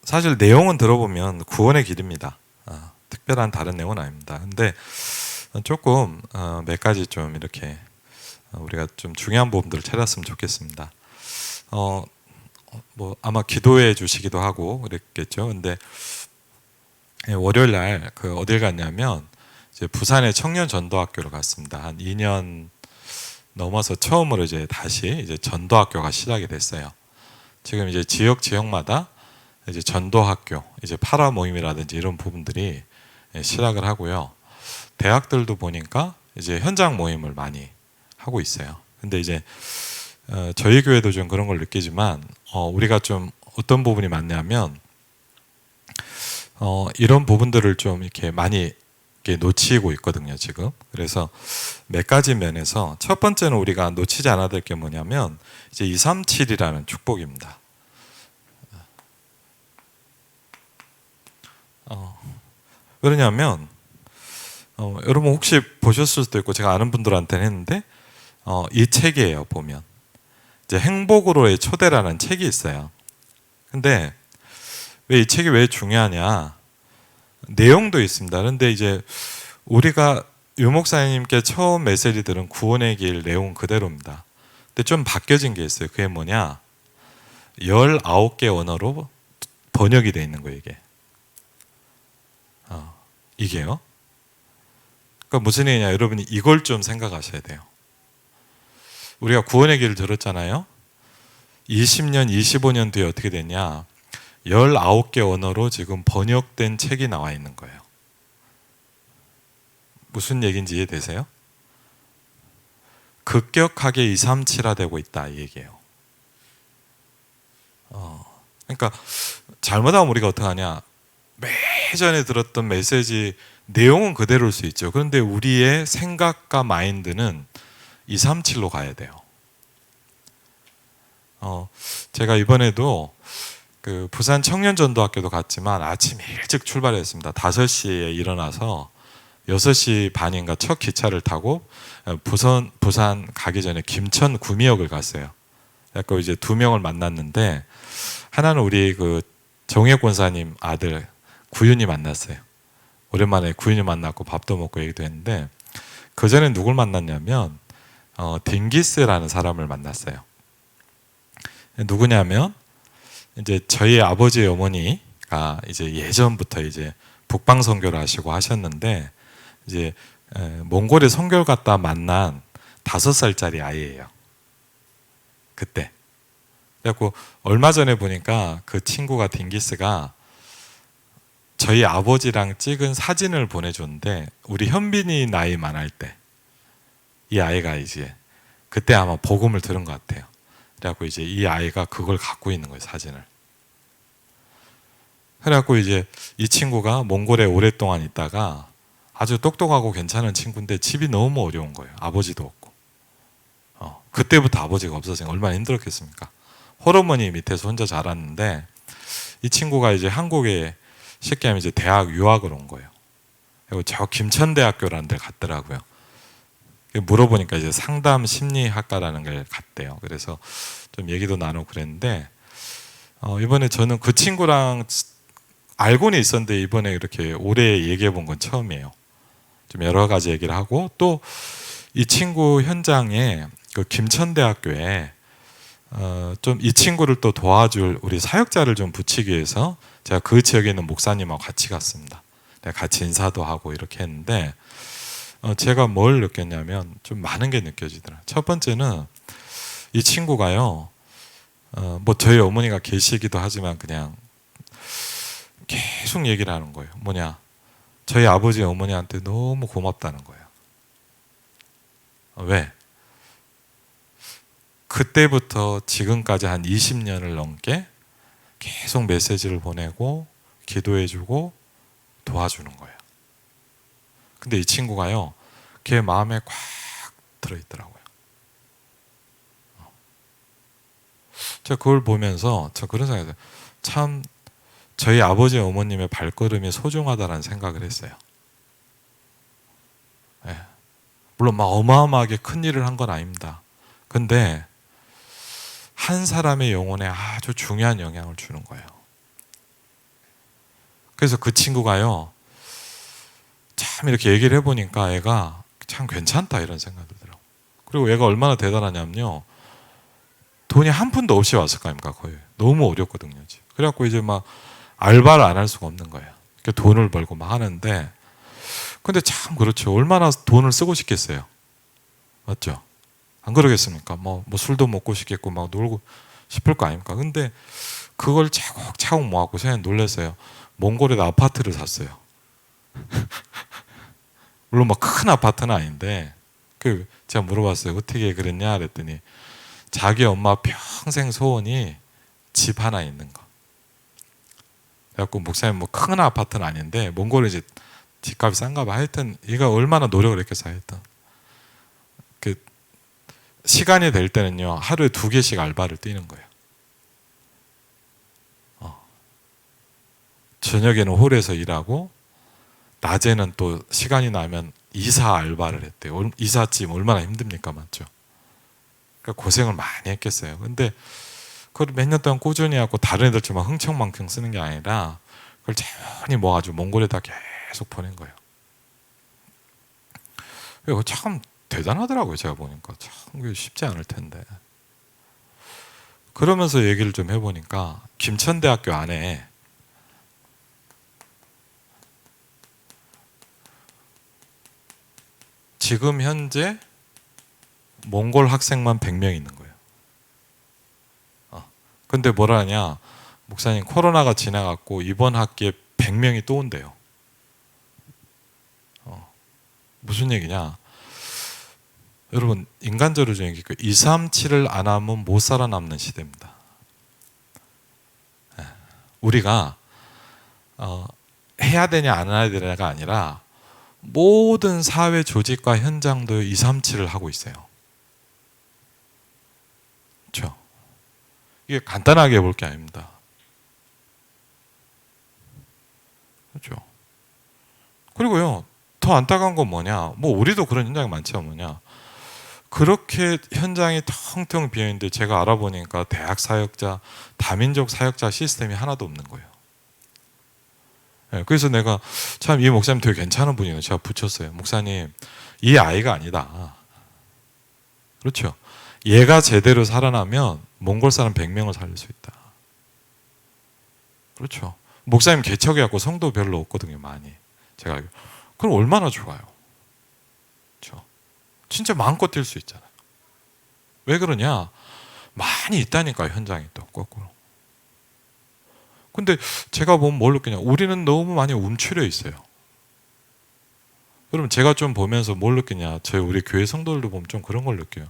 사실 내용은 들어보면 구원의 길입니다. 특별한 다른 내용은 아닙니다. 근데 조금 몇 가지 좀 이렇게 우리가 좀 중요한 부분들을 찾았으면 좋겠습니다. 뭐 아마 기도해 주시기도 하고 그랬겠죠. 근데 월요일 날 그 어딜 갔냐면 이제 부산의 청년 전도학교를 갔습니다. 한 2년 넘어서 처음으로 이제 다시 이제 전도학교가 시작이 됐어요. 지금 이제 지역마다 이제 전도학교, 이제 파라 모임이라든지 이런 부분들이 시작을 하고요. 대학들도 보니까 이제 현장 모임을 많이 하고 있어요. 근데 이제 저희 교회도 좀 그런 걸 느끼지만 우리가 좀 어떤 부분이 많냐면 이런 부분들을 좀 이렇게 많이 이렇게 놓치고 있거든요, 지금. 그래서 몇 가지 면에서 첫 번째는 우리가 놓치지 않아야 될 게 뭐냐면 이제 237이라는 축복입니다. 왜냐하면 여러분 혹시 보셨을 수도 있고 제가 아는 분들한테는 했는데 이 책이에요. 보면 이제 행복으로의 초대라는 책이 있어요. 근데 왜 이 책이 왜 중요하냐? 내용도 있습니다. 그런데 이제 우리가 유 목사님께 처음 메시지 들은 구원의 길 내용 그대로입니다. 근데 좀 바뀌어진 게 있어요. 그게 뭐냐? 19개 언어로 번역이 돼 있는 거예요, 이게. 이게요. 그러니까 무슨 얘기냐? 여러분이 이걸 좀 생각하셔야 돼요. 우리가 구원의 길을 들었잖아요. 20년, 25년 뒤에 어떻게 됐냐? 19개 언어로 지금 번역된 책이 나와 있는 거예요. 무슨 얘기인지 이해되세요? 급격하게 237화되고 있다 이 얘기예요. 그러니까 잘못하면 우리가 어떻게 하냐? 매전에 들었던 메시지 내용은 그대로일 수 있죠. 그런데 우리의 생각과 마인드는 237로 가야 돼요. 제가 이번에도 그 부산 청년전도학교도 갔지만 아침 일찍 출발했습니다. 5시에 일어나서 6시 반인가 첫 기차를 타고 부산 가기 전에 김천 구미역을 갔어요. 그래서 이제 2명을 만났는데 하나는 우리 그 정혜 권사님 아들 구윤이 만났어요. 오랜만에 구윤이 만났고 밥도 먹고 얘기도 했는데 그 전에 누굴 만났냐면 딩기스라는 사람을 만났어요. 누구냐면 이제 저희 아버지 어머니가 이제 예전부터 이제 북방 선교를 하시고 하셨는데 이제 몽골에 선교를 갔다 만난 5살짜리 아이예요. 그때. 그래갖고 얼마 전에 보니까 그 친구가 딩기스가 저희 아버지랑 찍은 사진을 보내줬는데 우리 현빈이 나이 많을 때 이 아이가 이제 그때 아마 복음을 들은 것 같아요. 그래갖고 이제 이 아이가 그걸 갖고 있는 거예요, 사진을. 그래갖고 이제 이 친구가 몽골에 오랫동안 있다가 아주 똑똑하고 괜찮은 친구인데 집이 너무 어려운 거예요. 아버지도 없고. 그때부터 아버지가 없어서 얼마나 힘들었겠습니까? 홀어머니 밑에서 혼자 자랐는데 이 친구가 이제 한국에 쉽게 하면 이제 대학 유학을 온 거예요. 그리고 저 김천대학교라는 데 갔더라고요. 물어보니까 이제 상담 심리학과라는 걸 갔대요. 그래서 좀 얘기도 나누고 그랬는데 이번에 저는 그 친구랑 알고는 있었는데 이번에 이렇게 오래 얘기해 본 건 처음이에요. 좀 여러 가지 얘기를 하고 또 이 친구 현장에 그 김천대학교에 좀 이 친구를 또 도와줄 우리 사역자를 좀 붙이기 위해서 제가 그 지역에 있는 목사님하고 같이 갔습니다. 같이 인사도 하고 이렇게 했는데 제가 뭘 느꼈냐면 좀 많은 게 느껴지더라고요. 첫 번째는 이 친구가요, 뭐 저희 어머니가 계시기도 하지만 그냥 계속 얘기를 하는 거예요. 뭐냐, 저희 아버지 어머니한테 너무 고맙다는 거예요. 왜? 그때부터 지금까지 한 20년을 넘게 계속 메시지를 보내고 기도해주고 도와주는 거예요. 근데 이 친구가요, 걔 마음에 꽉 들어있더라고요. 제가 그걸 보면서 저 그런 생각이 들어요. 참 저희 아버지 어머님의 발걸음이 소중하다는 생각을 했어요. 네. 물론 막 어마어마하게 큰 일을 한 건 아닙니다. 근데 한 사람의 영혼에 아주 중요한 영향을 주는 거예요. 그래서 그 친구가요, 참 이렇게 얘기를 해보니까 애가 참 괜찮다 이런 생각이 들더라고요. 그리고 얘가 얼마나 대단하냐면요, 돈이 한 푼도 없이 왔을 거 아닙니까, 거의. 너무 어렵거든요, 지금. 그래갖고 이제 막 알바를 안 할 수가 없는 거예요. 돈을 벌고 막 하는데, 근데 참 그렇죠. 얼마나 돈을 쓰고 싶겠어요. 맞죠? 안 그러겠습니까? 뭐 술도 먹고 싶겠고 막 놀고 싶을 거 아닙니까? 근데 그걸 차곡차곡 모았고 저는 놀랐어요. 몽골에다 아파트를 샀어요. 물론 막 큰 아파트는 아닌데, 제가 물어봤어요. 어떻게 그랬냐 그랬더니 자기 엄마 평생 소원이 집 하나 있는 거. 그래갖고 목사님 뭐 큰 아파트는 아닌데 몽골에 이제 집값이 싼가 봐. 하여튼 얘가 얼마나 노력을 했겠어요. 하여튼 그 시간이 될 때는요 하루에 2개씩 알바를 뛰는 거예요. 저녁에는 홀에서 일하고 낮에는 또 시간이 나면 이사 알바를 했대요. 이삿짐 얼마나 힘듭니까, 맞죠? 그러니까 고생을 많이 했겠어요. 근데 그걸 몇 년 동안 꾸준히 하고 다른 애들처럼 흥청망청 쓰는 게 아니라 그걸 천천히 모아가지고 몽골에다 계속 보낸 거예요. 이거 참 대단하더라고요. 제가 보니까 참 쉽지 않을 텐데. 그러면서 얘기를 좀 해보니까 김천대학교 안에 지금 현재 몽골 학생만 100명 있는 거예요. 근데 뭐라 하냐, 목사님 코로나가 지나갔고 이번 학기에 100명이 또 온대요. 무슨 얘기냐, 여러분 인간적으로 좀 얘기할게요. 237을 안 하면 못 살아남는 시대입니다. 우리가 해야 되냐 안 해야 되냐가 아니라 모든 사회 조직과 현장도 237을 하고 있어요. 그렇죠? 이게 간단하게 볼 게 아닙니다. 그렇죠? 그리고요, 더 안타까운 건 뭐냐, 뭐 우리도 그런 현장이 많죠. 뭐냐, 그렇게 현장이 텅텅 비어있는데 제가 알아보니까 대학 사역자, 다민족 사역자 시스템이 하나도 없는 거예요. 그래서 내가 참 이 목사님 되게 괜찮은 분이에요. 제가 붙였어요. 목사님, 이 아이가 아니다. 그렇죠? 얘가 제대로 살아나면 몽골 사람 100명을 살릴 수 있다. 그렇죠? 목사님 개척해갖고 성도 별로 없거든요, 많이. 제가 알기로. 그럼 얼마나 좋아요. 그렇죠? 진짜 마음껏 뛸 수 있잖아요. 왜 그러냐? 많이 있다니까요, 현장이 또 거꾸로. 근데 제가 보면 뭘 느끼냐, 우리는 너무 많이 움츠려 있어요. 여러분 제가 좀 보면서 뭘 느끼냐, 저희 우리 교회 성도들도 보면 좀 그런 걸 느껴요.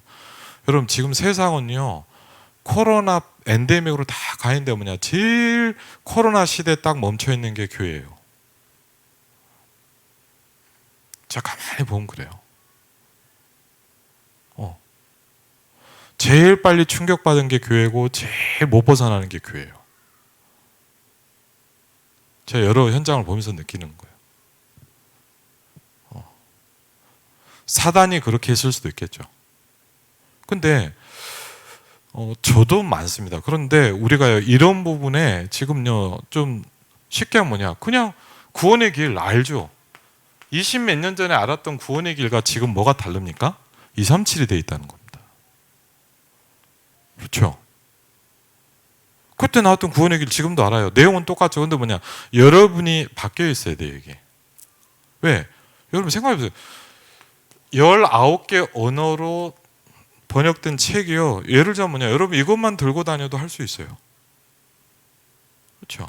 여러분 지금 세상은요 코로나 엔데믹으로 다 가 있는데 뭐냐, 제일 코로나 시대에 딱 멈춰 있는 게 교회예요. 제가 가만히 보면 그래요. 제일 빨리 충격받은 게 교회고 제일 못 벗어나는 게 교회예요. 제가 여러 현장을 보면서 느끼는 거예요. 사단이 그렇게 했을 수도 있겠죠. 근데 저도 많습니다. 그런데 우리가 이런 부분에 지금요 좀 쉽게 하면 뭐냐, 그냥 구원의 길 알죠. 20 몇 년 전에 알았던 구원의 길과 지금 뭐가 다릅니까? 237이 돼 있다는 겁니다. 그렇죠? 그때 나왔던 구원의 길 지금도 알아요. 내용은 똑같죠. 근데 뭐냐, 여러분이 바뀌어 있어야 돼요, 이게. 왜? 여러분 생각해보세요. 19개 언어로 번역된 책이요, 예를 들면 뭐냐, 여러분 이것만 들고 다녀도 할 수 있어요. 그렇죠?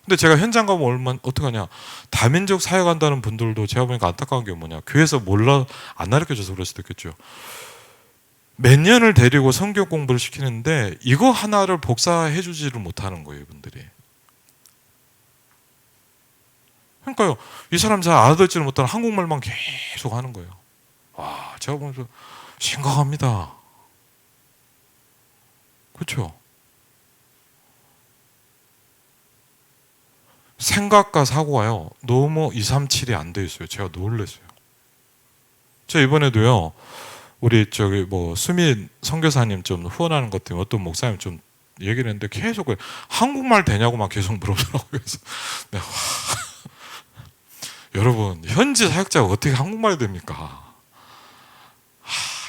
근데 제가 현장 가면 얼마나 어떡하냐, 다민족 사역한다는 분들도 제가 보니까 안타까운 게 뭐냐, 교회에서 몰라 안 가르쳐줘서 그럴 수도 있겠죠. 몇 년을 데리고 성경 공부를 시키는데 이거 하나를 복사해 주지를 못하는 거예요, 이분들이. 그러니까요, 이 사람 잘 알아듣지를 못하는 한국말만 계속 하는 거예요. 와, 제가 보면서 심각합니다. 그렇죠? 생각과 사고가요 너무 237이 안 돼 있어요. 제가 놀랐어요. 제가 이번에도요, 우리 저기 뭐 수민 선교사님 좀 후원하는 것 때문에 어떤 목사님 좀 얘기를 했는데 계속 한국말 되냐고만 계속 물어보더라고요. 그래서 내가 여러분 현지 사역자가 어떻게 한국말이 됩니까?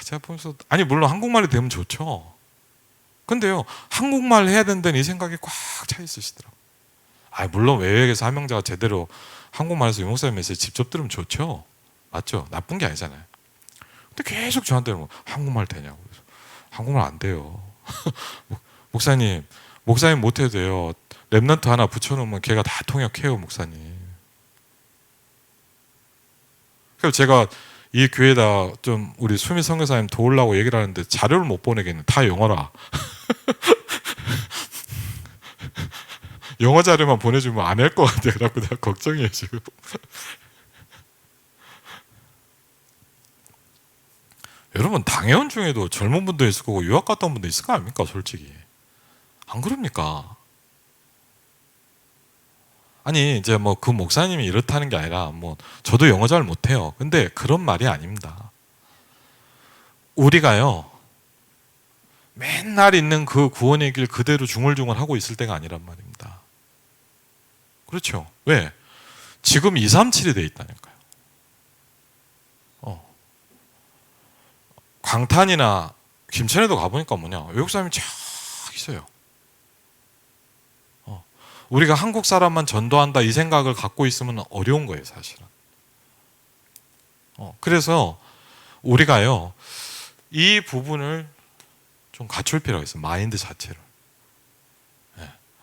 제가 보면서 아니 물론 한국말이 되면 좋죠. 근데요 한국말 해야 된다는 이 생각이 꽉 차 있으시더라고요. 물론 외역에서 사명자가 제대로 한국말에서 유목사님 메시지 직접 들으면 좋죠. 맞죠? 나쁜 게 아니잖아요. 근데 계속 저한테 뭐 한국말 되냐고. 그래서 한국말 안 돼요. 목사님 못해도 돼요. 랩넌트 하나 붙여놓으면 걔가 다 통역해요, 목사님. 그래서 제가 이 교회에다 좀 우리 수미 선교사님 도우려고 얘기를 하는데 자료를 못 보내겠네. 다 영어라. 영어 자료만 보내주면 안 할 것 같아요. 그래갖고 내가 걱정이에요, 지금. 여러분, 당회원 중에도 젊은 분도 있을 거고, 유학 갔다 온 분도 있을 거 아닙니까, 솔직히. 안 그럽니까? 아니, 이제 뭐 그 목사님이 이렇다는 게 아니라, 뭐, 저도 영어 잘 못해요. 근데 그런 말이 아닙니다. 우리가요, 맨날 있는 그 구원의 길 그대로 중얼중얼 하고 있을 때가 아니란 말입니다. 그렇죠. 왜? 지금 237이 돼 있다니까요. 광탄이나 김천에도 가보니까 뭐냐, 외국 사람이 쫙 있어요. 우리가 한국 사람만 전도한다 이 생각을 갖고 있으면 어려운 거예요, 사실은. 그래서 우리가요, 이 부분을 좀 갖출 필요가 있어요. 마인드 자체를.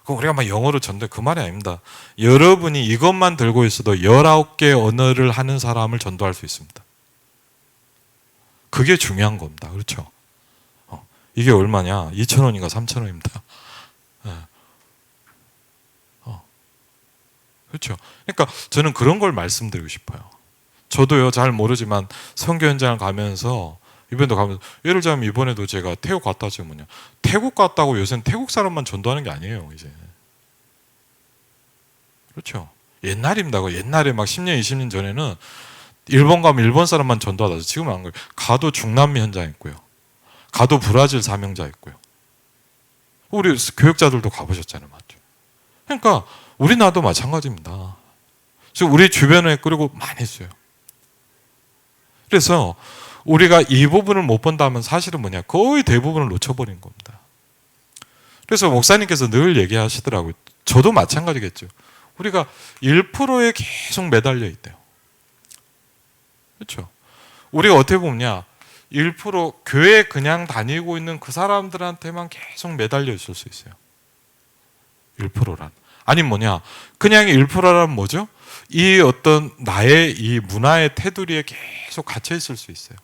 그럼 우리가 막 영어로 전도해, 그 말이 아닙니다. 여러분이 이것만 들고 있어도 19개 언어를 하는 사람을 전도할 수 있습니다. 그게 중요한 겁니다. 그렇죠? 이게 얼마냐? 2,000원인가 3,000원입니다. 그렇죠? 그러니까 저는 그런 걸 말씀드리고 싶어요. 저도요, 잘 모르지만 선교 현장을 가면서 이번에도 가면서, 예를 들자면 이번에도 제가 태국 갔다 왔죠. 뭐냐, 태국 갔다고 요새는 태국 사람만 전도하는 게 아니에요, 이제. 그렇죠? 옛날입니다. 옛날에 막 10년, 20년 전에는 일본 가면 일본 사람만 전도하다. 지금은 안 그래요. 가도 중남미 현장 있고요. 가도 브라질 사명자 있고요. 우리 교육자들도 가보셨잖아요, 맞죠? 그러니까 우리나라도 마찬가지입니다. 지금 우리 주변에 그리고 많이 있어요. 그래서 우리가 이 부분을 못 본다면 사실은 뭐냐, 거의 대부분을 놓쳐버린 겁니다. 그래서 목사님께서 늘 얘기하시더라고요. 저도 마찬가지겠죠. 우리가 1%에 계속 매달려 있대요. 그렇죠? 우리가 어떻게 보면요, 1% 교회 그냥 다니고 있는 그 사람들한테만 계속 매달려 있을 수 있어요. 1%란. 아니 뭐냐, 그냥 1%란 뭐죠? 이 어떤 나의 이 문화의 테두리에 계속 갇혀 있을 수 있어요.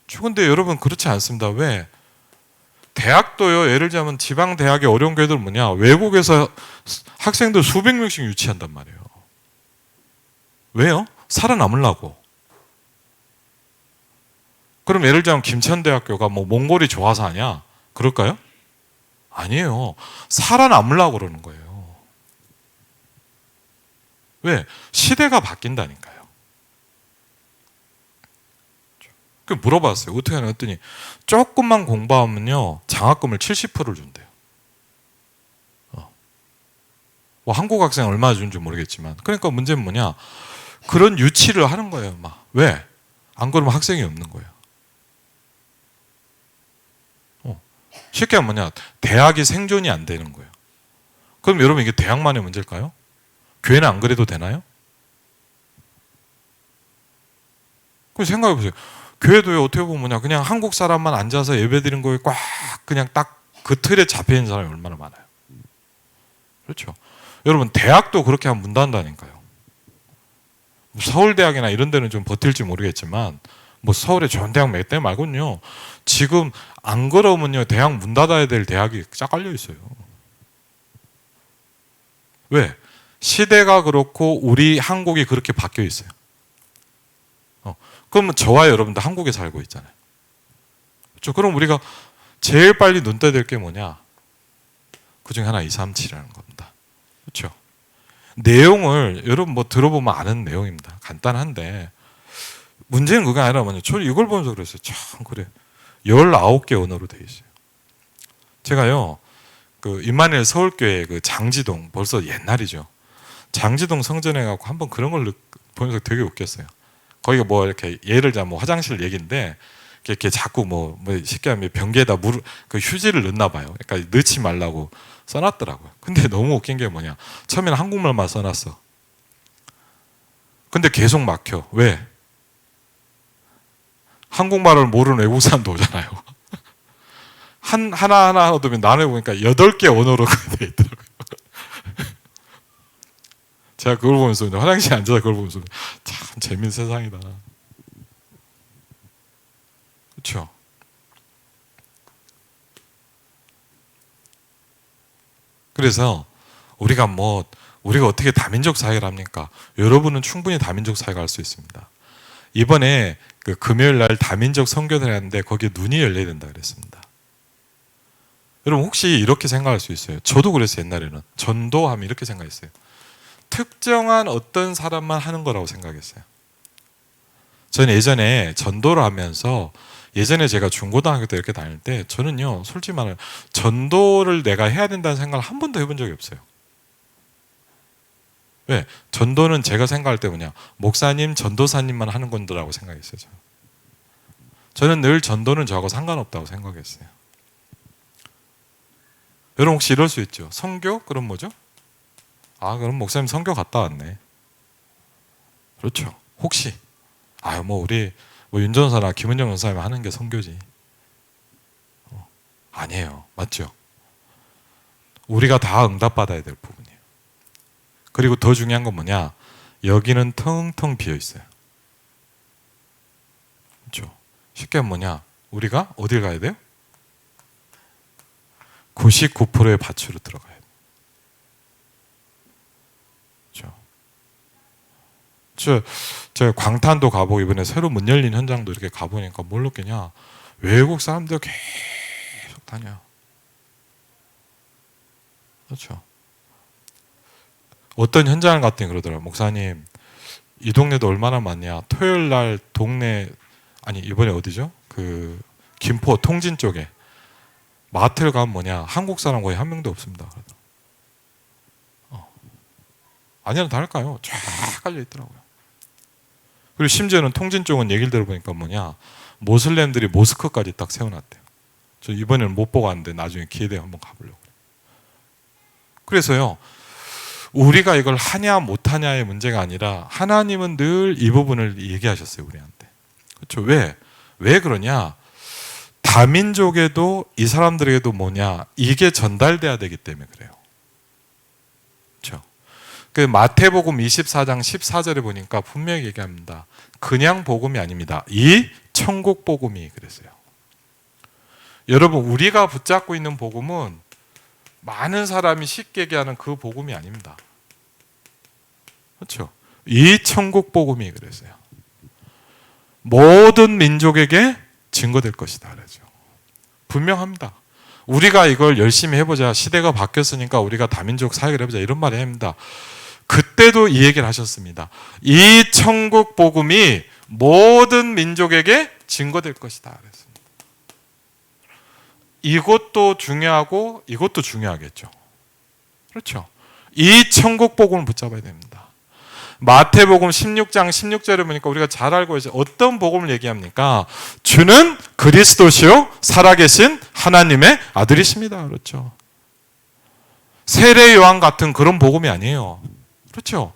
근데 여러분 그렇지 않습니다. 왜? 대학도요, 예를 들자면 지방 대학의 어려운 교회들 뭐냐, 외국에서 학생들 수백 명씩 유치한단 말이에요. 왜요? 살아남으려고. 그럼 예를 들자면 김천대학교가 뭐 몽골이 좋아서 하냐? 그럴까요? 아니에요. 살아남으려고 그러는 거예요. 왜? 시대가 바뀐다니까요. 그 물어봤어요. 어떻게 하냐 했더니 조금만 공부하면요, 장학금을 70%를 준대요. 뭐 한국 학생 얼마 주는지 모르겠지만, 그러니까 문제는 뭐냐, 그런 유치를 하는 거예요. 막 왜? 안 그러면 학생이 없는 거예요. 쉽게 하면 뭐냐, 대학이 생존이 안 되는 거예요. 그럼 여러분 이게 대학만의 문제일까요? 교회는 안 그래도 되나요? 그럼 생각해 보세요. 교회도요, 어떻게 보면 뭐냐, 그냥 한국 사람만 앉아서 예배드리는 거에 꽉 그냥 딱 그 틀에 잡혀 있는 사람이 얼마나 많아요. 그렇죠? 여러분 대학도 그렇게 하면 문 닫는다니까요. 서울대학이나 이런 데는 좀 버틸지 모르겠지만, 뭐 서울에 좋은 대학 몇 대 말고는요, 지금 안 그러면요 대학 문 닫아야 될 대학이 쫙 깔려 있어요. 왜? 시대가 그렇고 우리 한국이 그렇게 바뀌어 있어요. 그러면 저와 여러분도 한국에 살고 있잖아요. 그렇죠? 그럼 우리가 제일 빨리 눈 떠야 될 게 뭐냐? 그 중에 하나 237이라는 겁니다. 그렇죠? 내용을 여러분 뭐 들어보면 아는 내용입니다. 간단한데 문제는 그게 아니라 뭐냐, 저 이걸 보면서 그랬어요. 참 그래, 19개 언어로 돼 있어요. 제가요, 그 임마누엘 서울교회 그 장지동, 벌써 옛날이죠. 장지동 성전에 가고 한번 그런 걸 보면서 되게 웃겼어요. 거기가 뭐 이렇게 예를 들면 뭐 화장실 얘기인데 이렇게 자꾸 뭐 쉽게 하면 변기에다 그 휴지를 넣나 봐요. 그러니까 넣지 말라고 써놨더라고요. 근데 너무 웃긴 게 뭐냐? 처음에는 한국말만 써놨어. 근데 계속 막혀. 왜? 한국말을 모르는 외국 사람도 오잖아요. 하나하나 얻으면 나눠보니까 8개 언어로 돼 있더라고요. 제가 그걸 보면서 화장실에 앉아서 그걸 보면서 참 재밌는 세상이다. 그렇죠? 그래서 우리가 어떻게 다민족 사회를 합니까? 여러분은 충분히 다민족 사회가 할 수 있습니다. 이번에 그 금요일 날 다민족 선교를 하는데 거기에 눈이 열려야 된다 그랬습니다. 여러분 혹시 이렇게 생각할 수 있어요? 저도 그랬어요. 옛날에는 전도하면 이렇게 생각했어요. 특정한 어떤 사람만 하는 거라고 생각했어요. 저는 예전에 전도를 하면서 예전에 제가 중고등학교 때 이렇게 다닐 때 저는요 솔직히 말하면 전도를 내가 해야 된다는 생각을 한 번도 해본 적이 없어요. 왜? 전도는 제가 생각할 때 뭐냐, 목사님, 전도사님만 하는 건데라고 생각했어요. 저는 늘 전도는 저하고 상관없다고 생각했어요. 여러분 혹시 이럴 수 있죠? 선교? 그럼 뭐죠? 아, 그럼 목사님 선교 갔다 왔네. 그렇죠. 혹시 우리 윤 전사나 김은정 전사님 하는 게 선교지. 아니에요. 맞죠? 우리가 다 응답받아야 될 부분이에요. 그리고 더 중요한 건 뭐냐? 여기는 텅텅 비어 있어요. 그렇죠? 쉽게 하면 뭐냐? 우리가 어딜 가야 돼요? 99%의 밭으로 들어가야 돼요. 그렇죠? 제가 광탄도 가보고 이번에 새로 문 열린 현장도 이렇게 가보니까 뭘 느끼냐? 외국 사람들 계속 다녀요. 그렇죠? 어떤 현장을 갔더니 그러더라고요. 목사님, 이 동네도 얼마나 많냐? 토요일 날 동네, 아니 이번에 어디죠? 그 김포 통진 쪽에 마트를 가면 뭐냐? 한국 사람 거의 한 명도 없습니다. 아니나 다를까요? 쫙 깔려 있더라고요. 그리고 심지어는 통진 쪽은 얘기를 들어보니까 뭐냐? 모슬렘들이 모스크까지 딱 세워놨대요. 저 이번에는 못 보고 왔는데 나중에 기회 되면 한번 가보려고. 그래서요, 우리가 이걸 하냐 못하냐의 문제가 아니라 하나님은 늘 이 부분을 얘기하셨어요, 우리한테. 그렇죠? 왜 그러냐? 다민족에도 이 사람들에게도 뭐냐? 이게 전달돼야 되기 때문에 그래요. 그렇죠? 그 마태복음 24장 14절에 보니까 분명히 얘기합니다. 그냥 복음이 아닙니다. 이 천국 복음이 그랬어요. 여러분, 우리가 붙잡고 있는 복음은 많은 사람이 쉽게 얘기하는 그 복음이 아닙니다. 그렇죠? 이 천국 복음이 그랬어요. 모든 민족에게 증거될 것이다 그러죠. 분명합니다. 우리가 이걸 열심히 해보자, 시대가 바뀌었으니까 우리가 다민족 사역을 해보자, 이런 말을 합니다. 그때도 이 얘기를 하셨습니다. 이 천국 복음이 모든 민족에게 증거될 것이다 그랬습니다. 이것도 중요하고 이것도 중요하겠죠. 그렇죠? 이 천국 복음을 붙잡아야 됩니다. 마태복음 16장 16절에 보니까 우리가 잘 알고 있어요. 어떤 복음을 얘기합니까? 주는 그리스도시요 살아계신 하나님의 아들이십니다. 그렇죠? 세례 요한 같은 그런 복음이 아니에요. 그렇죠?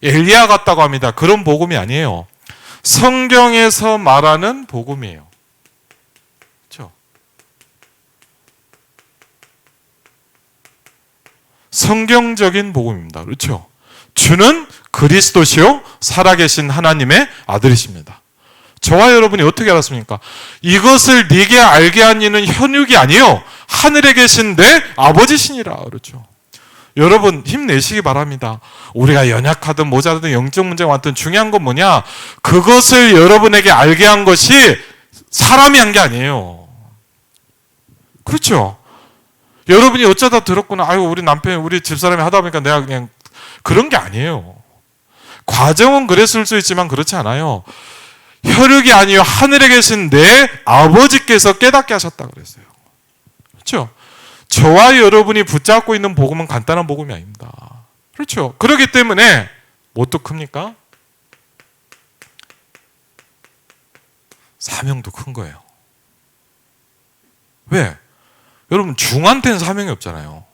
엘리야 같다고 합니다. 그런 복음이 아니에요. 성경에서 말하는 복음이에요. 그렇죠? 성경적인 복음입니다. 그렇죠? 주는 그리스도시요 살아계신 하나님의 아들이십니다. 저와 여러분이 어떻게 알았습니까? 이것을 네게 알게 한 이는 현육이 아니요 하늘에 계신 내 아버지시니라. 그렇죠? 여러분 힘내시기 바랍니다. 우리가 연약하든 모자라든 영적 문제가 왔든 중요한 건 뭐냐? 그것을 여러분에게 알게 한 것이 사람이 한 게 아니에요. 그렇죠? 여러분이 어쩌다 들었구나. 아유, 우리 남편이 우리 집사람이 하다 보니까 내가 그냥 그런 게 아니에요. 과정은 그랬을 수 있지만 그렇지 않아요. 혈육이 아니요 하늘에 계신 내 아버지께서 깨닫게 하셨다 그랬어요. 그렇죠? 저와 여러분이 붙잡고 있는 복음은 간단한 복음이 아닙니다. 그렇죠? 그렇기 때문에 뭣도 큽니까? 사명도 큰 거예요. 왜? 여러분 중한테는 사명이 없잖아요.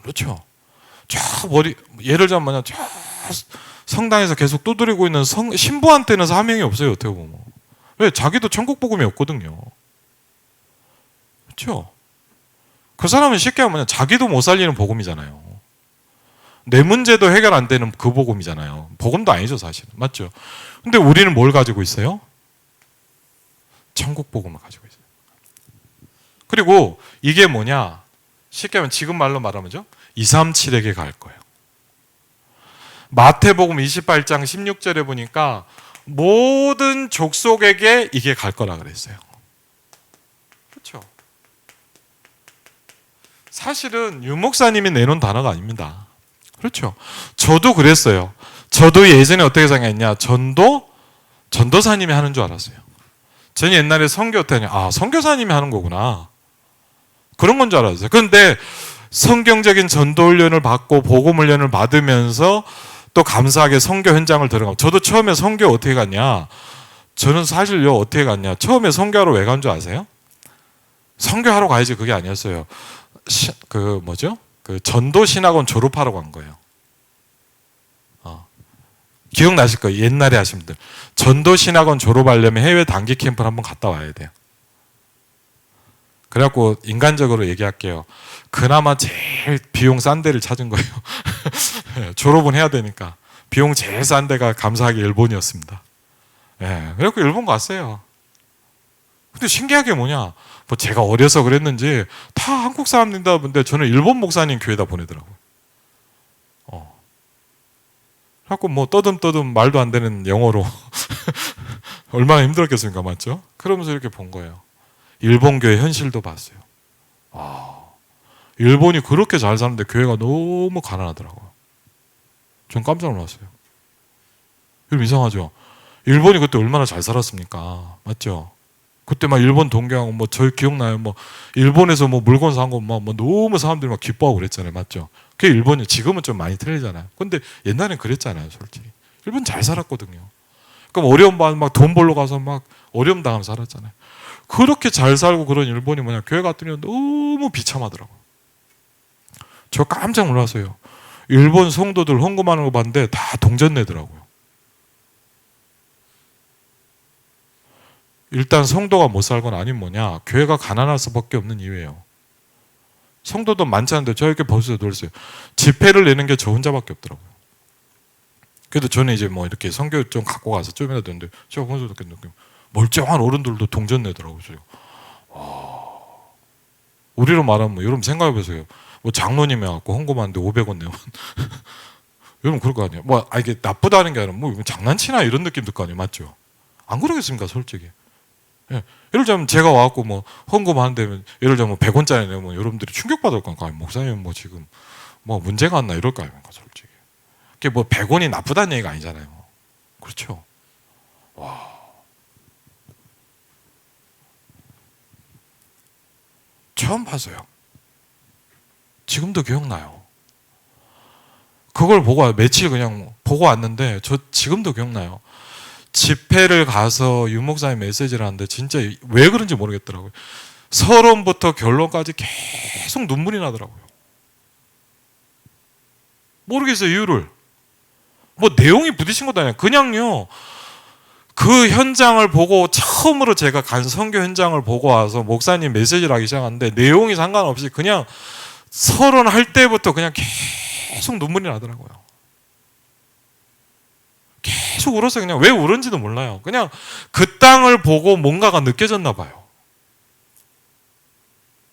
그렇죠? 저 머리 예를 들면 뭐냐, 저 성당에서 계속 두드리고 있는 신부한테는 사명이 없어요. 어떻게 보면. 왜? 자기도 천국 복음이 없거든요. 그렇죠? 그 사람은 쉽게 하면 자기도 못 살리는 복음이잖아요. 내 문제도 해결 안 되는 그 복음이잖아요. 복음도 아니죠, 사실은. 맞죠? 근데 우리는 뭘 가지고 있어요? 천국 복음을 가지고 있어요. 그리고 이게 뭐냐? 쉽게 하면 지금 말로 말하면죠, 237에게 갈 거예요. 마태복음 28장 16절에 보니까 모든 족속에게 이게 갈 거라 그랬어요. 그렇죠? 사실은 유 목사님이 내놓은 단어가 아닙니다. 그렇죠? 저도 그랬어요. 저도 예전에 어떻게 생각했냐? 전도사님이 하는 줄 알았어요. 저는 옛날에 선교 때 선교사님이 하는 거구나, 그런 건 줄 알았어요. 그런데 성경적인 전도 훈련을 받고 복음 훈련을 받으면서 또 감사하게 선교 현장을 들어가고, 저도 처음에 선교 어떻게 갔냐? 저는 사실요, 어떻게 갔냐? 처음에 선교하러 왜 간 줄 아세요? 선교하러 가야지 그게 아니었어요. 그 전도신학원 졸업하러 간 거예요. 기억나실 거예요. 옛날에 하신 분들. 전도신학원 졸업하려면 해외 단기 캠프를 한번 갔다 와야 돼요. 그래갖고 인간적으로 얘기할게요. 그나마 제일 비용 싼 데를 찾은 거예요. 졸업은 해야 되니까. 비용 제일 싼 데가 감사하게 일본이었습니다. 그래갖고 일본 갔어요. 근데 신기한 게 뭐냐? 뭐 제가 어려서 그랬는지 다 한국 사람들이다 보는데 저는 일본 목사님 교회다 보내더라고요. 그래갖고 뭐 떠듬떠듬 말도 안 되는 영어로 얼마나 힘들었겠습니까? 맞죠? 그러면서 이렇게 본 거예요. 일본 교회 현실도 봤어요. 일본이 그렇게 잘 사는데 교회가 너무 가난하더라고요. 전 깜짝 놀랐어요. 여러분 이상하죠? 일본이 그때 얼마나 잘 살았습니까? 맞죠? 그때 막 일본 동경하고 뭐 저 기억나요? 뭐 일본에서 뭐 물건 산 거 막 너무 사람들이 막 기뻐하고 그랬잖아요. 맞죠? 그게 일본이 지금은 좀 많이 틀리잖아요. 근데 옛날엔 그랬잖아요, 솔직히. 일본 잘 살았거든요. 그럼 어려움 받으면 막 돈 벌러 가서 막 어려움 당하면서 살았잖아요. 그렇게 잘 살고 그런 일본이 뭐냐, 교회 갔더니 너무 비참하더라고요. 저 깜짝 놀랐어요. 일본 성도들 헌금하는 거 봤는데 다 동전 내더라고요. 일단 성도가 못 살건 아니면 뭐냐, 교회가 가난할 수밖에 없는 이유예요. 성도도 많지 않은데 저 이렇게 벌써 놀랐어요. 집회를 내는 게 저 혼자밖에 없더라고요. 그래도 저는 이제 뭐 이렇게 선교 좀 갖고 가서 좀이라도 되는데 저 혼자 느낌 멀쩡한 어른들도 동전 내더라고요. 우리로 말하면 뭐 여러분 생각해 보세요. 뭐 장로님이 갖고 헌금하는데 500원 내면 여러분 그럴 거 아니에요. 뭐 이게 나쁘다는 게 아니라 뭐 장난치나 이런 느낌 들 거 아니에요. 맞죠? 안 그러겠습니까, 솔직히? 예. 예를 들면 제가 와갖고 뭐 헌금하는데 예를 들면 뭐 100원짜리 내면 여러분들이 충격받을 거 아니에요. 목사님 뭐 지금 뭐 문제가 안 나 이럴 거 아닙니까, 솔직히. 그게 뭐 100원이 나쁘다는 얘기가 아니잖아요. 그렇죠? 와. 처음 봤어요. 지금도 기억나요. 그걸 보고 며칠 그냥 보고 왔는데 저 지금도 기억나요. 집회를 가서 유 목사님 메시지를 하는데 진짜 왜 그런지 모르겠더라고요. 서론부터 결론까지 계속 눈물이 나더라고요. 모르겠어요, 이유를. 뭐 내용이 부딪힌 것도 아니에요. 그냥요, 그 현장을 보고 처음으로 제가 간 선교 현장을 보고 와서 목사님 메시지를 하기 시작하는데 내용이 상관없이 그냥 서론 할 때부터 그냥 계속 눈물이 나더라고요. 계속 울었어요. 그냥 왜 울은지도 몰라요. 그냥 그 땅을 보고 뭔가가 느껴졌나 봐요.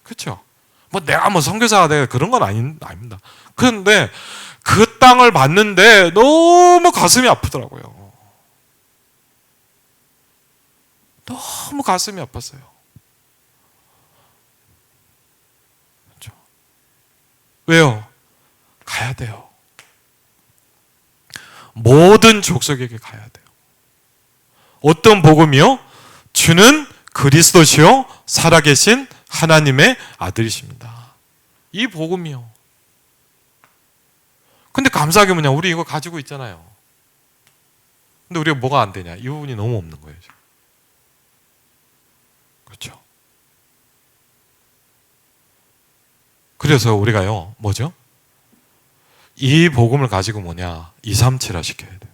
그렇죠? 뭐 내가 뭐 선교사가 되고 그런 건 아닙니다. 그런데 그 땅을 봤는데 너무 가슴이 아프더라고요. 너무 가슴이 아팠어요. 그렇죠? 왜요? 가야 돼요. 모든 족속에게 가야 돼요. 어떤 복음이요? 주는 그리스도시요 살아계신 하나님의 아들이십니다. 이 복음이요. 근데 감사하게 뭐냐, 우리 이거 가지고 있잖아요. 근데 우리가 뭐가 안 되냐, 이 부분이 너무 없는 거예요. 그렇죠. 그래서 우리가요, 뭐죠? 이 복음을 가지고 뭐냐, 237화 시켜야 돼요.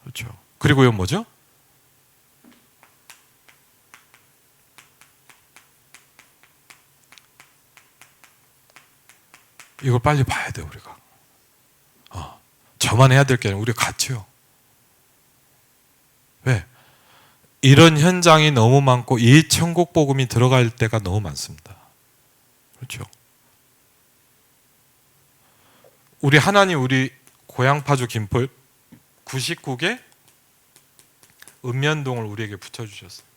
그렇죠. 그리고요, 뭐죠? 이걸 빨리 봐야 돼요, 우리가. 저만 해야 될 게 아니라 우리가 같이요. 왜? 이런 현장이 너무 많고 이 천국 복음이 들어갈 때가 너무 많습니다. 그렇죠. 우리 고향 파주 김포 99개 읍면동을 우리에게 붙여주셨어요.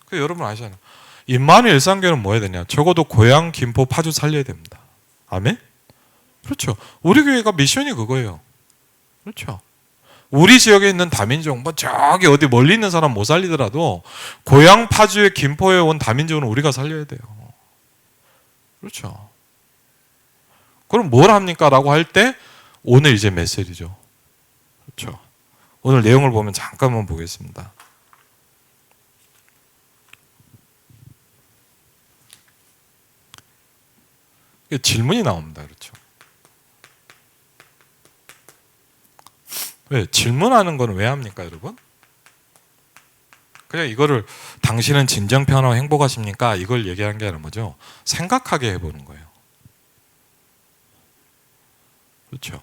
그 여러분 아시잖아요. 임마누엘 일상교회는 뭐 해야 되냐? 적어도 고향 김포 파주 살려야 됩니다. 아멘? 그렇죠. 우리 교회가 미션이 그거예요. 그렇죠. 우리 지역에 있는 다민족, 뭐 저기 어디 멀리 있는 사람 못 살리더라도 고향 파주에 김포에 온 다민족은 우리가 살려야 돼요. 그렇죠. 그럼 뭘 합니까? 라고 할 때 오늘 이제 메시지죠. 그렇죠. 오늘 내용을 보면 잠깐만 보겠습니다. 질문이 나옵니다. 그렇죠. 왜? 질문하는 건 왜 합니까, 여러분? 그냥 이거를 당신은 진정 평안하고 행복하십니까? 이걸 얘기하는 게 아니라 뭐죠? 생각하게 해보는 거예요. 그렇죠.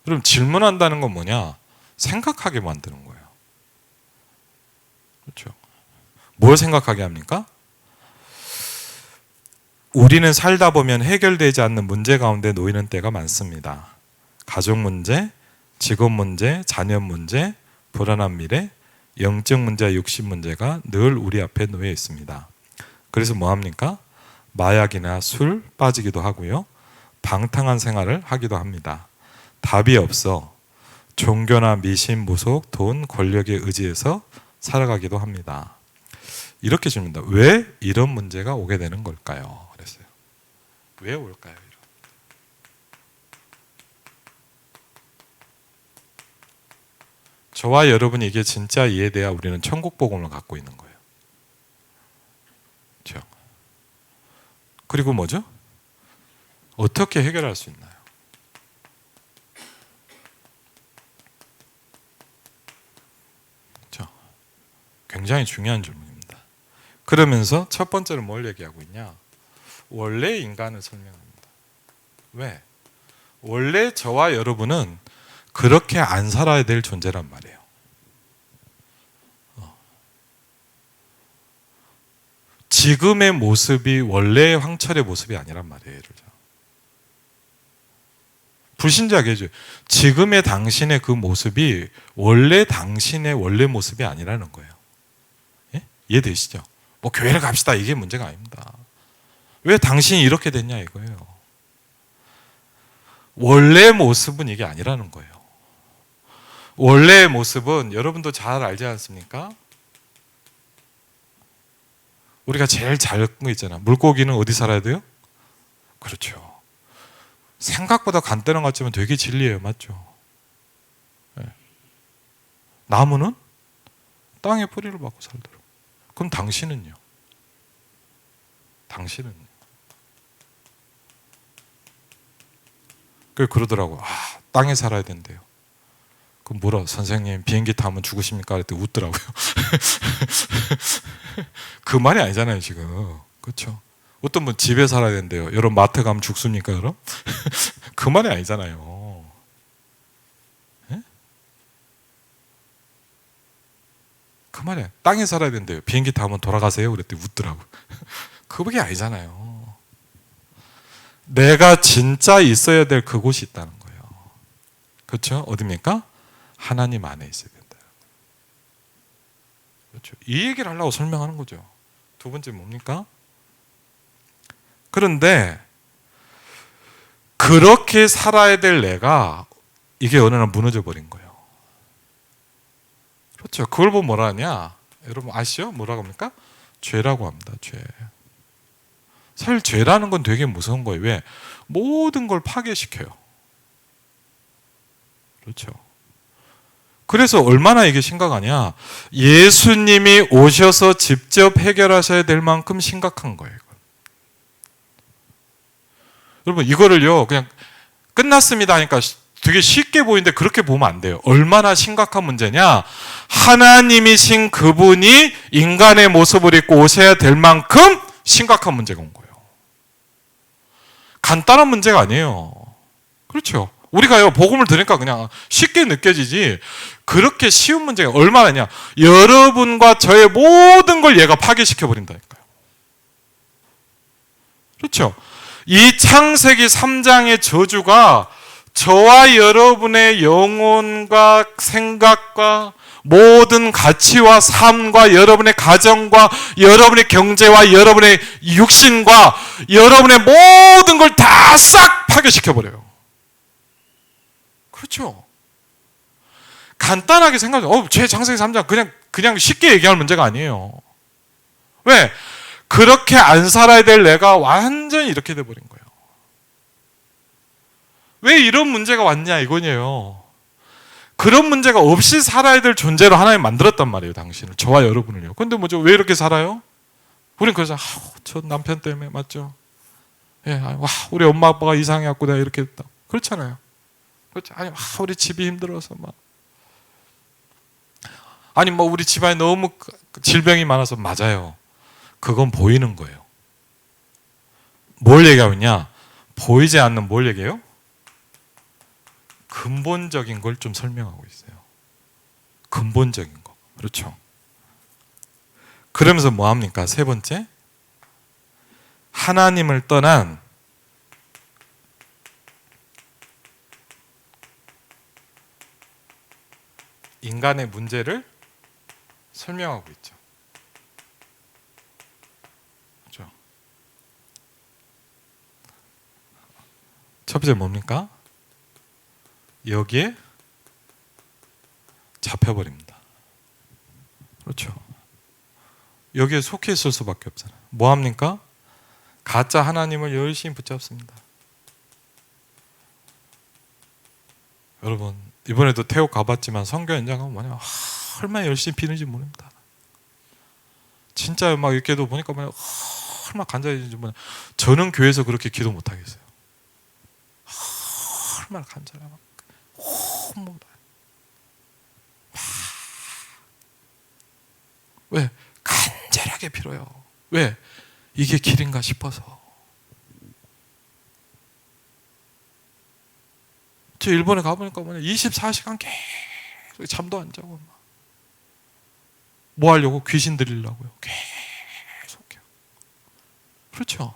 그럼 질문한다는 건 뭐냐? 생각하게 만드는 거예요. 그렇죠. 뭘 생각하게 합니까? 우리는 살다 보면 해결되지 않는 문제 가운데 놓이는 때가 많습니다. 가족 문제, 직업 문제, 자녀 문제, 불안한 미래, 영적 문제와 육신 문제가 늘 우리 앞에 놓여 있습니다. 그래서 뭐 합니까? 마약이나 술 빠지기도 하고요. 방탕한 생활을 하기도 합니다. 답이 없어 종교나 미신, 무속, 돈, 권력에 의지해서 살아가기도 합니다. 이렇게 질문합니다. 왜 이런 문제가 오게 되는 걸까요? 그랬어요. 왜 올까요? 저와 여러분이 이게 진짜 이해돼야 우리는 천국 복음을 갖고 있는 거예요. 그렇죠? 그리고 뭐죠? 어떻게 해결할 수 있나요? 그렇죠? 굉장히 중요한 질문입니다. 그러면서 첫 번째로 뭘 얘기하고 있냐? 원래 인간을 설명합니다. 왜? 원래 저와 여러분은 그렇게 안 살아야 될 존재란 말이에요. 지금의 모습이 원래의 황철의 모습이 아니란 말이에요. 예를 들어. 불신자에게 해줘요. 지금의 당신의 그 모습이 원래 당신의 원래 모습이 아니라는 거예요. 예? 이해되시죠? 뭐 교회를 갑시다 이게 문제가 아닙니다. 왜 당신이 이렇게 됐냐 이거예요. 원래 모습은 이게 아니라는 거예요. 원래의 모습은 여러분도 잘 알지 않습니까? 우리가 제일 잘 큰 거 있잖아. 물고기는 어디 살아야 돼요? 그렇죠. 생각보다 간단한 것 같지만 되게 진리예요. 맞죠? 네. 나무는 땅에 뿌리를 박고 살더라고. 그럼 당신은요? 당신은요? 그러더라고. 땅에 살아야 된대요. 그럼 뭐라? 선생님 비행기 타면 죽으십니까? 그랬더니 웃더라고요. 그 말이 아니잖아요 지금. 그렇죠? 어떤 분 집에 살아야 된대요. 여러분 마트 가면 죽습니까? 그럼? 그 말이 아니잖아요. 네? 그 말이 아니에요. 땅에 살아야 된대요. 비행기 타면 돌아가세요? 그랬더니 웃더라고요. 그게 아니잖아요. 내가 진짜 있어야 될 그곳이 있다는 거예요. 그렇죠? 어디입니까? 하나님 안에 있어야 된다. 그렇죠? 이 얘기를 하려고 설명하는 거죠. 두 번째 뭡니까? 그런데 그렇게 살아야 될 내가 이게 어느 날 무너져 버린 거예요. 그렇죠? 그걸 보면 뭐라 하냐? 여러분 아시죠? 뭐라고 합니까? 죄라고 합니다. 죄. 사실 죄라는 건 되게 무서운 거예요. 왜? 모든 걸 파괴시켜요. 그렇죠. 그래서 얼마나 이게 심각하냐? 예수님이 오셔서 직접 해결하셔야 될 만큼 심각한 거예요. 여러분, 이거를요, 그냥 끝났습니다 하니까 되게 쉽게 보이는데 그렇게 보면 안 돼요. 얼마나 심각한 문제냐? 하나님이신 그분이 인간의 모습을 입고 오셔야 될 만큼 심각한 문제가 온 거예요. 간단한 문제가 아니에요. 그렇죠. 우리가요, 복음을 들으니까 그냥 쉽게 느껴지지, 그렇게 쉬운 문제가 얼마나냐? 여러분과 저의 모든 걸 얘가 파괴시켜 버린다니까요. 그렇죠. 이 창세기 3장의 저주가 저와 여러분의 영혼과 생각과 모든 가치와 삶과 여러분의 가정과 여러분의 경제와 여러분의 육신과 여러분의 모든 걸 다 싹 파괴시켜 버려요. 그렇죠. 간단하게 생각해. 죄 창세기 3장 그냥 쉽게 얘기할 문제가 아니에요. 왜? 그렇게 안 살아야 될 내가 완전히 이렇게 돼버린 거예요. 왜 이런 문제가 왔냐 이거예요. 그런 문제가 없이 살아야 될 존재로 하나님 만들었단 말이에요. 당신을, 저와 여러분을요. 근데 뭐죠? 왜 이렇게 살아요? 우린 그래서 저 남편 때문에, 맞죠? 예, 와, 우리 엄마 아빠가 이상해갖고 내가 이렇게 했다. 그렇잖아요. 그렇죠? 아니, 우리 집이 힘들어서 막. 아니, 뭐 우리 집안에 너무 질병이 많아서. 맞아요. 그건 보이는 거예요. 뭘 얘기하고 있냐? 보이지 않는 뭘 얘기해요? 근본적인 걸 좀 설명하고 있어요. 근본적인 거. 그렇죠. 그러면서 뭐 합니까? 세 번째, 하나님을 떠난 인간의 문제를 설명하고 있죠. 그렇죠. 첫 번째 뭡니까? 여기에 잡혀버립니다. 그렇죠. 여기에 속해 있을 수밖에 없잖아요. 뭐 합니까? 가짜 하나님을 열심히 붙잡습니다. 여러분, 이번에도 태국 가봤지만 선교 현장 가면 뭐냐, 얼마나 열심히 비는지 모릅니다. 진짜 막 이렇게도 보니까 뭐냐, 얼마나 간절해지는지 뭐냐. 저는 교회에서 그렇게 기도 못 하겠어요. 얼마나 간절하면 왜? 간절하게 빌어요. 왜? 이게 길인가 싶어서. 저 일본에 가보니까 뭐냐, 24시간 계속 잠도 안 자고 뭐 하려고? 귀신 들리려고요. 계속해요. 그렇죠.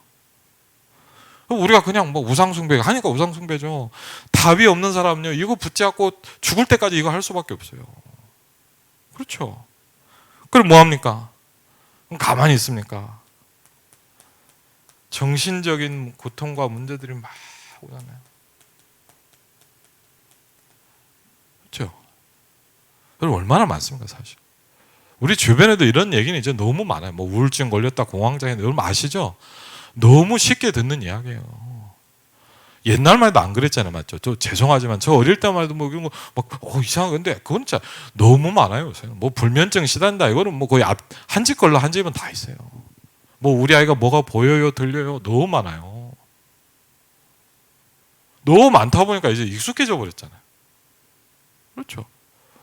우리가 그냥 뭐 우상숭배 하니까 우상숭배죠. 답이 없는 사람은요, 이거 붙잡고 죽을 때까지 이거 할 수밖에 없어요. 그렇죠. 그럼 뭐 합니까? 그럼 가만히 있습니까? 정신적인 고통과 문제들이 막 오잖아요. 그렇죠. 여러분, 얼마나 많습니까, 사실. 우리 주변에도 이런 얘기는 이제 너무 많아요. 뭐 우울증 걸렸다, 공황장애. 여러분 아시죠? 너무 쉽게 듣는 이야기예요. 옛날만 해도 안 그랬잖아요, 맞죠? 저 죄송하지만 저 어릴 때만 해도 뭐 이런 거 막 이상한데 그건 진짜 너무 많아요. 요새는 뭐 불면증 시단다 이거는 뭐 거의 한 집 걸러 한 집은 다 있어요. 뭐 우리 아이가 뭐가 보여요, 들려요, 너무 많아요. 너무 많다 보니까 이제 익숙해져 버렸잖아요. 그렇죠.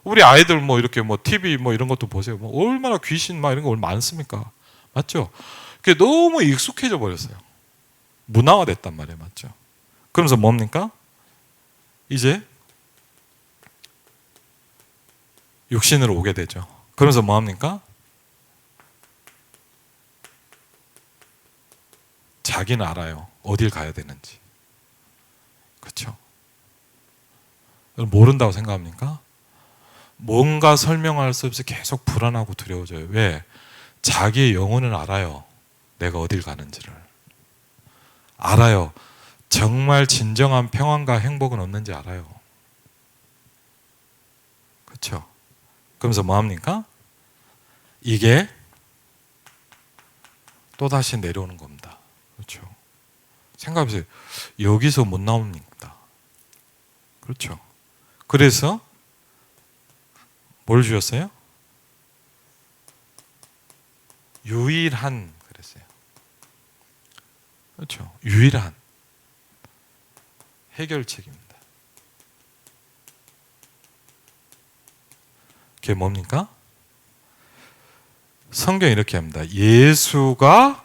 우리 아이들 뭐 이렇게 뭐 TV 뭐 이런 것도 보세요. 뭐 얼마나 귀신 막 이런 거 많습니까? 맞죠? 그게 너무 익숙해져 버렸어요. 문화화됐단 말이에요, 맞죠? 그러면서 뭡니까? 이제 육신으로 오게 되죠. 그러면서 뭐 합니까? 자기는 알아요. 어딜 가야 되는지. 그렇죠? 모른다고 생각합니까? 뭔가 설명할 수 없이 계속 불안하고 두려워져요. 왜? 자기의 영혼은 알아요. 내가 어딜 가는지를. 알아요. 정말 진정한 평안과 행복은 없는지 알아요. 그렇죠? 그러면서 뭐 합니까? 이게 또다시 내려오는 겁니다. 그렇죠? 생각해보세요. 여기서 못 나옵니다. 그렇죠? 그래서 뭘 주셨어요? 유일한 그랬어요. 그렇죠? 유일한 해결책입니다. 그게 뭡니까? 성경이 이렇게 합니다. 예수가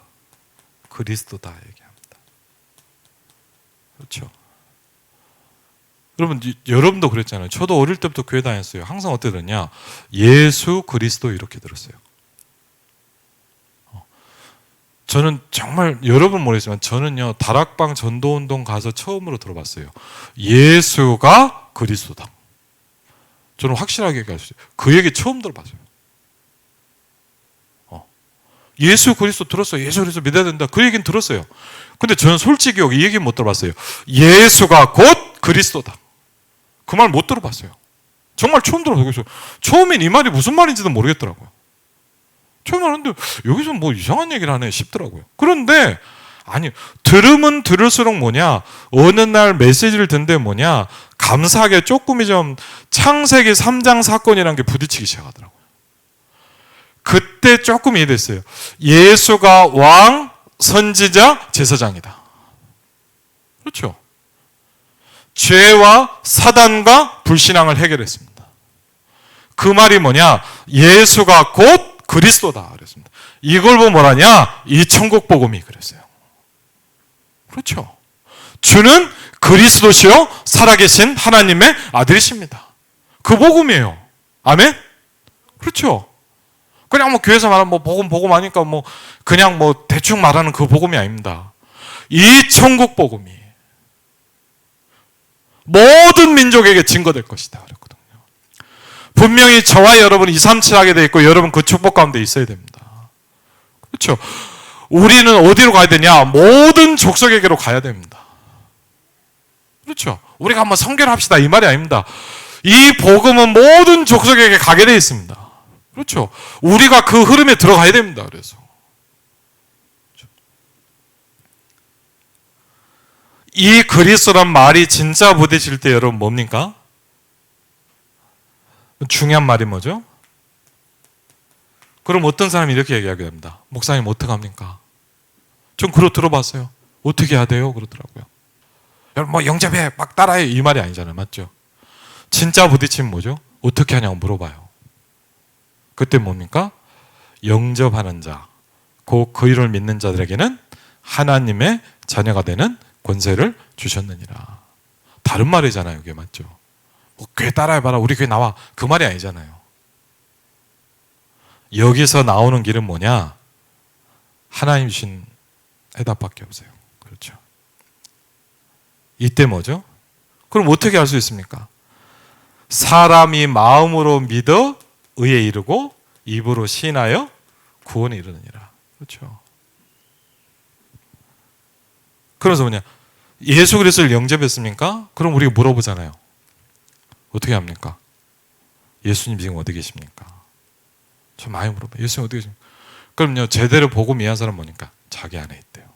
그리스도다 얘기합니다. 그렇죠? 여러분도 그랬잖아요. 저도 어릴 때부터 교회 다녔어요. 항상 어떻게 들었냐? 예수 그리스도 이렇게 들었어요. 저는 정말 여러분 모르겠지만 저는요 다락방 전도운동 가서 처음으로 들어봤어요. 예수가 그리스도다. 저는 확실하게 얘기할 수 있어요. 그 얘기 처음 들어봤어요. 예수 그리스도 들었어요. 예수 그리스도 믿어야 된다. 그 얘기는 들었어요. 근데 저는 솔직히 이 얘기는 못 들어봤어요. 예수가 곧 그리스도다. 그 말 못 들어봤어요. 정말 처음 들어봤어요. 처음엔 이 말이 무슨 말인지도 모르겠더라고요. 처음 하는데 여기서 뭐 이상한 얘기를 하네 싶더라고요. 그런데 아니 들으면 들을수록 뭐냐 어느 날 메시지를 듣는데 뭐냐 감사하게 조금이 좀 창세기 3장 사건이라는 게 부딪히기 시작하더라고요. 그때 조금 이해됐어요. 예수가 왕, 선지자, 제사장이다. 그렇죠? 죄와 사단과 불신앙을 해결했습니다. 그 말이 뭐냐? 예수가 곧 그리스도다 그랬습니다. 이걸 보고 뭐라냐? 이 천국 복음이 그랬어요. 그렇죠? 주는 그리스도시요 살아계신 하나님의 아들이십니다. 그 복음이에요. 아멘? 그렇죠? 그냥 뭐 교회에서 말하는 뭐 복음 하니까 뭐 그냥 뭐 대충 말하는 그 복음이 아닙니다. 이 천국 복음이 모든 민족에게 증거될 것이다 그랬거든요. 분명히 저와 여러분 237 하게 돼 있고 여러분 그 축복 가운데 있어야 됩니다. 그렇죠? 우리는 어디로 가야 되냐? 모든 족속에게로 가야 됩니다. 그렇죠? 우리가 한번 선교를 합시다 이 말이 아닙니다. 이 복음은 모든 족속에게 가게 돼 있습니다. 그렇죠? 우리가 그 흐름에 들어가야 됩니다. 그래서 이 그리스도란 말이 진짜 부딪힐 때 여러분 뭡니까? 중요한 말이 뭐죠? 그럼 어떤 사람이 이렇게 얘기하게 됩니다. 목사님 어떡합니까? 좀 그러 들어봤어요. 어떻게 해야 돼요? 그러더라고요. 여러분 뭐 영접해 막 따라해 이 말이 아니잖아요. 맞죠? 진짜 부딪히면 뭐죠? 어떻게 하냐고 물어봐요. 그때 뭡니까? 영접하는 자, 그 이름을 믿는 자들에게는 하나님의 자녀가 되는 권세를 주셨느니라. 다른 말이잖아요. 그게 맞죠? 뭐 교회 따라해봐라. 우리 교회 나와. 그 말이 아니잖아요. 여기서 나오는 길은 뭐냐? 하나님 주신 해답밖에 없어요. 그렇죠? 이때 뭐죠? 그럼 어떻게 할 수 있습니까? 사람이 마음으로 믿어 의에 이르고 입으로 시인하여 구원에 이르느니라. 그렇죠? 그래서 뭐냐? 예수 그리스도를 영접했습니까? 그럼 우리가 물어보잖아요. 어떻게 합니까? 예수님 지금 어디 계십니까? 저 많이 물어봐요. 예수님 어디 계십니까? 그럼요, 제대로 복음 이해한 사람 뭐니까? 자기 안에 있대요.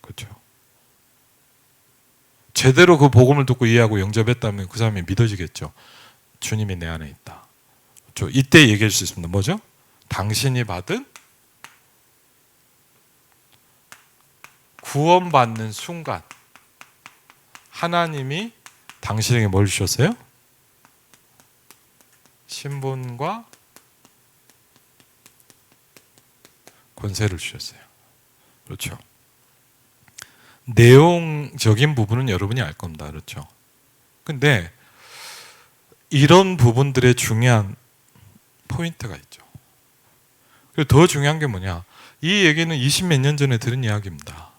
그렇죠? 제대로 그 복음을 듣고 이해하고 영접했다면 그 사람이 믿어지겠죠. 주님이 내 안에 있다. 그렇죠? 이때 얘기할 수 있습니다. 뭐죠? 당신이 받은 구원받는 순간 하나님이 당신에게 뭘 주셨어요? 신분과 권세를 주셨어요. 그렇죠? 내용적인 부분은 여러분이 알 겁니다. 그렇죠? 근데 이런 부분들의 중요한 포인트가 있죠. 그리고 더 중요한 게 뭐냐? 이 얘기는 20몇 년 전에 들은 이야기입니다.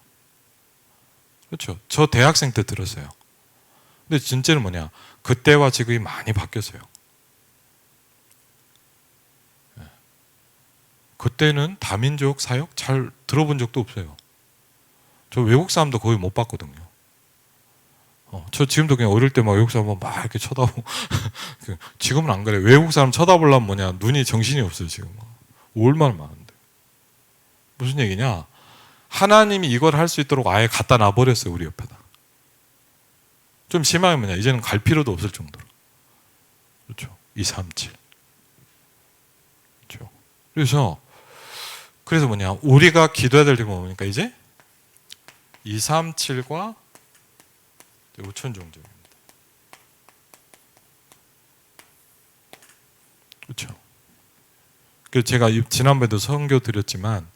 그렇죠? 저 대학생 때 들었어요. 근데 진짜는 뭐냐? 그때와 지금이 많이 바뀌었어요. 그때는 다민족 사역 잘 들어본 적도 없어요. 저 외국 사람도 거의 못 봤거든요. 저 지금도 그냥 어릴 때 막 외국 사람 막 이렇게 쳐다보고 지금은 안 그래요. 외국 사람 쳐다보려면 뭐냐? 눈이 정신이 없어요. 지금 얼마나 많은데. 무슨 얘기냐? 하나님이 이걸 할 수 있도록 아예 갖다 놔버렸어요, 우리 옆에다. 좀 심하게 뭐냐? 이제는 갈 필요도 없을 정도로. 그렇죠? 237. 그렇죠? 그래서 뭐냐? 우리가 기도해야 될 게 뭡니까, 이제? 237과 5천종족입니다. 그렇죠? 그래서 제가 지난번에도 선교 드렸지만,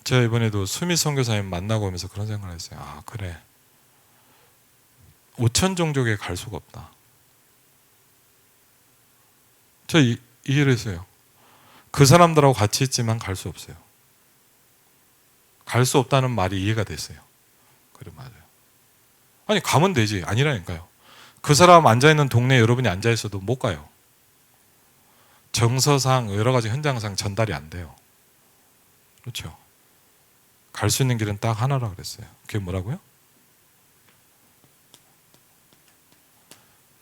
제가 이번에도 수미 선교사님 만나고 오면서 그런 생각을 했어요. 아, 그래. 5천종족에 갈 수가 없다. 저 이해를 했어요. 그 사람들하고 같이 있지만 갈 수 없어요. 갈 수 없다는 말이 이해가 됐어요. 그래, 맞아요. 아니, 가면 되지. 아니라니까요. 그 사람 앉아있는 동네에 여러분이 앉아있어도 못 가요. 정서상 여러 가지 현장상 전달이 안 돼요. 그렇죠? 갈 수 있는 길은 딱 하나라 그랬어요. 그게 뭐라고요?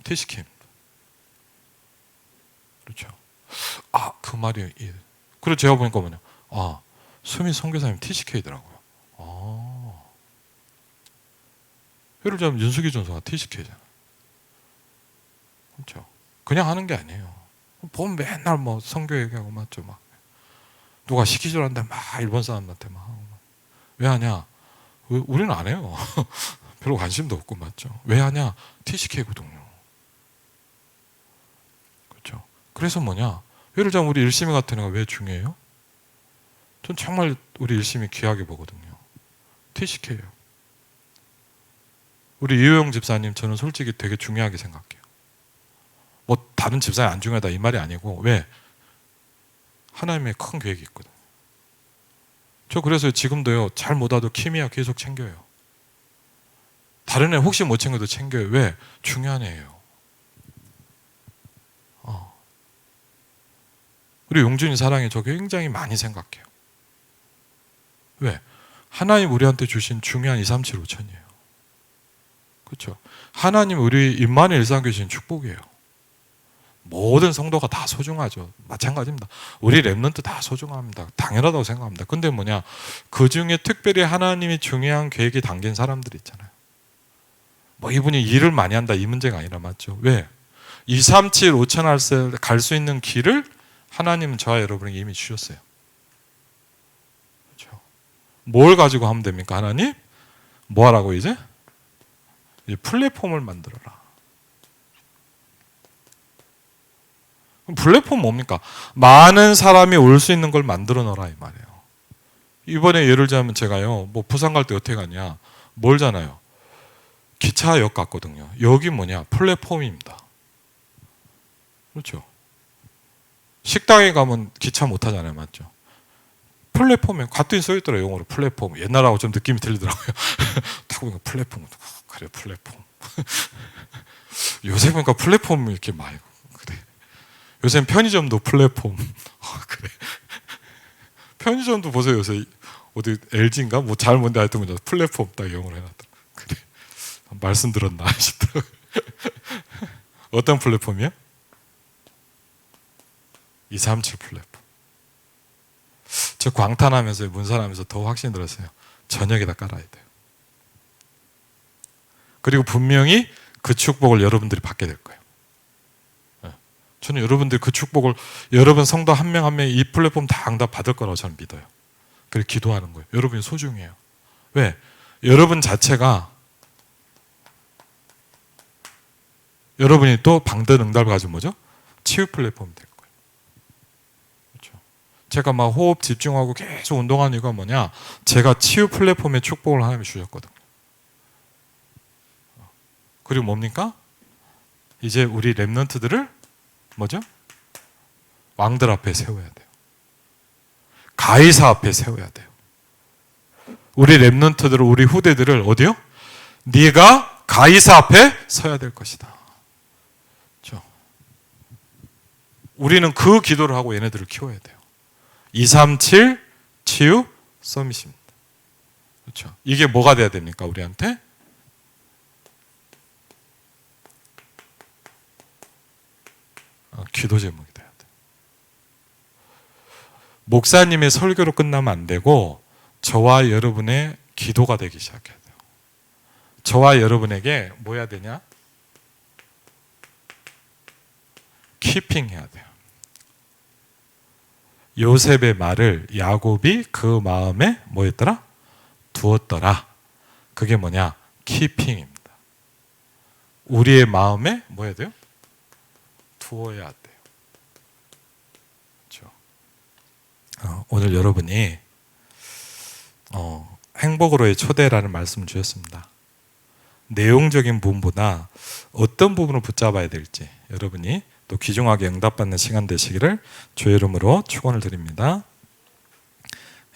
TCK. 그렇죠? 아, 그 말이. 그리고 제가 보니까 뭐냐? 아, 수미 선교사님 TCK더라고요. 아. 예를 들면 윤수기 전소가 TCK잖아요. 그렇죠? 그냥 하는 게 아니에요. 보면 맨날 뭐 선교 얘기하고 맞죠? 막 누가 시키줄 한데 막 일본 사람한테 막 하고. 왜 하냐? 우리는 안 해요. 별로 관심도 없고 맞죠? 왜 하냐? TCK거든요. 그렇죠? 그래서 뭐냐? 예를 들면 우리 일심이 같은 애가 왜 중요해요? 전 정말 우리 일심이 귀하게 보거든요. TCK예요. 우리 이효영 집사님 저는 솔직히 되게 중요하게 생각해요. 뭐 다른 집사님 안 중요하다 이 말이 아니고 왜? 하나님의 큰 계획이 있거든요. 저 그래서 지금도요 잘 못와도 키미야 계속 챙겨요. 다른 애 혹시 못 챙겨도 챙겨요. 왜? 중요한 애예요. 우리 용준이 사랑해 저 굉장히 많이 생각해요. 왜? 하나님 우리한테 주신 중요한 2, 3, 7, 5천이에요. 그렇죠? 하나님 우리 임마누엘 일상교회 주신 축복이에요. 모든 성도가 다 소중하죠. 마찬가지입니다. 우리 랩런트 다 소중합니다. 당연하다고 생각합니다. 근데 뭐냐? 그 중에 특별히 하나님이 중요한 계획이 담긴 사람들이 있잖아요. 뭐 이분이 일을 많이 한다 이 문제가 아니라 맞죠? 왜? 2, 3, 7, 5천 갈 수 있는 길을 하나님은 저와 여러분에게 이미 주셨어요. 그렇죠? 뭘 가지고 하면 됩니까? 하나님? 뭐 하라고 이제 플랫폼을 만들어라. 플랫폼 뭡니까? 많은 사람이 올 수 있는 걸 만들어 놓으라 이 말이에요. 이번에 예를 들자면 제가요, 뭐 부산 갈 때 어떻게 가냐? 멀잖아요. 기차역 갔거든요. 여기 뭐냐? 플랫폼입니다. 그렇죠? 식당에 가면 기차 못 타잖아요, 맞죠? 플랫폼에 가뜩이 써 있더라고요, 영어로 플랫폼. 옛날하고 좀 느낌이 들리더라고요. 딱 보니까 플랫폼. 그래, 플랫폼. 요새 보니까 플랫폼 이렇게 많이. 그래. 요새는 편의점도 플랫폼. 그래. 편의점도 보세요, 요새 어디 LG인가 뭐 잘 뭔데 하여튼 플랫폼 딱 영어로 해놨다. 그래. 말씀 들었나 싶더라고요. 어떤 플랫폼이요? 237 플랫폼. 저 광탄하면서 문산하면서 더 확신 들었어요. 저녁에다 깔아야 돼요. 그리고 분명히 그 축복을 여러분들이 받게 될 거예요. 저는 여러분들이 그 축복을 여러분 성도 한 명 한 명이 이 플랫폼 다 응답 받을 거라고 저는 믿어요. 그래서 기도하는 거예요. 여러분이 소중해요. 왜? 여러분 자체가 여러분이 또 방든 응답을 가지고 뭐죠? 치유 플랫폼이 될 거예요. 그렇죠? 제가 막 호흡 집중하고 계속 운동하는 이유가 뭐냐? 제가 치유 플랫폼의 축복을 하나님이 주셨거든요. 그리고 뭡니까? 이제 우리 랩런트들을 뭐죠? 왕들 앞에 세워야 돼요. 가이사 앞에 세워야 돼요. 우리 랩런트들을 우리 후대들을 어디요? 네가 가이사 앞에 서야 될 것이다. 그렇죠? 우리는 그 기도를 하고 얘네들을 키워야 돼요. 237 치유 서밋입니다. 그렇죠? 이게 뭐가 돼야 됩니까? 우리한테? 기도 제목이 돼야 돼. 목사님의 설교로 끝나면 안 되고 저와 여러분의 기도가 되기 시작해야 돼요. 저와 여러분에게 뭐 해야 되냐? 키핑 해야 돼요. 요셉의 말을 야곱이 그 마음에 뭐 했더라? 두었더라. 그게 뭐냐? 키핑입니다. 우리의 마음에 뭐 해야 돼요? 두어야 돼요. 그렇죠? 오늘 여러분이 행복으로의 초대라는 말씀을 주셨습니다. 내용적인 부분보다 어떤 부분을 붙잡아야 될지 여러분이 또 귀중하게 응답받는 시간 되시기를 주의 이름으로 축원을 드립니다.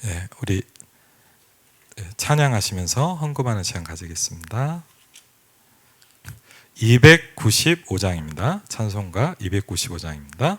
예, 우리 찬양하시면서 헌금하는 시간 가지겠습니다. 295장입니다. 찬송가 295장입니다.